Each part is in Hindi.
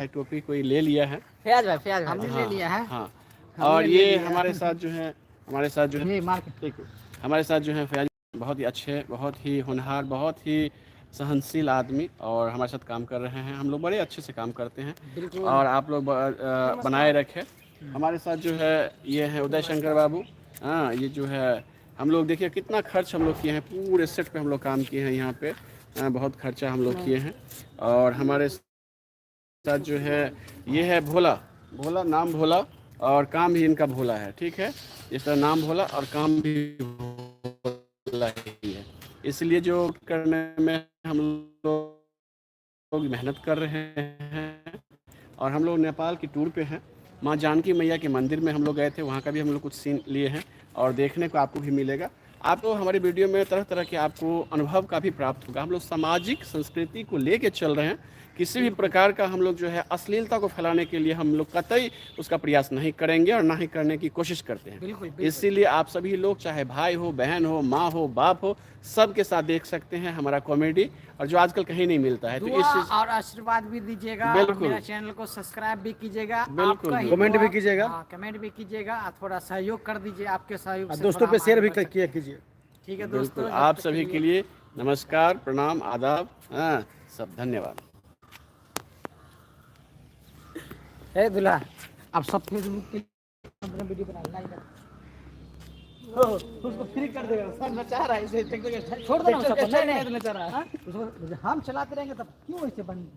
टोपी कोई ले लिया है। फैज भाई हमने ले हाँ लिया है। हाँ। और ये हमारे साथ जो है ठीक है, हमारे साथ जो है फैज बहुत ही अच्छे, बहुत ही होनहार, बहुत ही सहनशील आदमी और हमारे साथ काम कर रहे हैं। हम लोग बड़े अच्छे से काम करते हैं और आप लोग बनाए रखें। हमारे साथ जो है ये है उदय शंकर बाबू। हाँ, ये जो है हम लोग देखिए कितना खर्च हम लोग किए हैं, पूरे सेट पे हम लोग काम किए हैं यहाँ पे। बहुत खर्चा हम लोग किए हैं। और हमारे साथ जो है ये है भोला। भोला नाम भोला और काम भी इनका भोला है, ठीक है। इसका नाम भोला और काम भी भोला ही है। इसलिए जो करने में हम लोग मेहनत कर रहे हैं। और हम लोग नेपाल की टूर पे हैं। माँ जानकी मैया के मंदिर में हम लोग गए थे, वहाँ का भी हम लोग कुछ सीन लिए हैं और देखने को आपको भी मिलेगा। आपको हमारी वीडियो में तरह तरह के आपको अनुभव का भी प्राप्त होगा। हम लोग सामाजिक संस्कृति को लेके चल रहे हैं। किसी भी प्रकार का हम लोग जो है अश्लीलता को फैलाने के लिए हम लोग कतई उसका प्रयास नहीं करेंगे और ना ही करने की कोशिश करते हैं। इसीलिए आप सभी लोग, चाहे भाई हो, बहन हो, माँ हो, बाप हो, सबके साथ देख सकते हैं हमारा कॉमेडी, और जो आजकल कहीं नहीं मिलता है। तो इस चीज और आशीर्वाद भी दीजिएगा। बिल्कुल। मेरा चैनल को सब्सक्राइब भी कीजिएगा। बिल्कुल, आपका ही कमेंट दुआ- भी कीजिएगा। हाँ, कमेंट भी कीजिएगा। थोड़ा सहयोग कर दीजिए, आपके सहयोग से दोस्तों थोड़ा पे हम शेयर आगे भी बढ़ सकते किया हैं। कीजिए। ठीक है बिल्कुल, दोस्तों, आप सभी के लिए नमस्कार, प्रणाम, आदाब। हाँ, सब धन्यवाद। ए दूल्हा, आप सब फेसबुक पे अपना वीडियो बना लाइक उसको फ्री कर देगा, सर नचा रहा है इसे, छोड़ दो ना उसको। नहीं नचा रहा है। उसको हम चलाते रहेंगे तब क्यों ऐसे बंद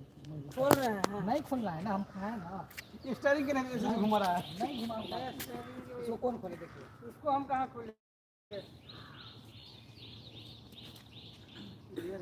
खोल रहे हैं? नहीं खोल रहा है ना, हम खाए ना। स्टारिंग के नहीं ऐसे घुमा रहा है। नहीं घुमा रहा है। उसको कौन खोले? देखिए उसको हम कहाँ खोले। क्लियर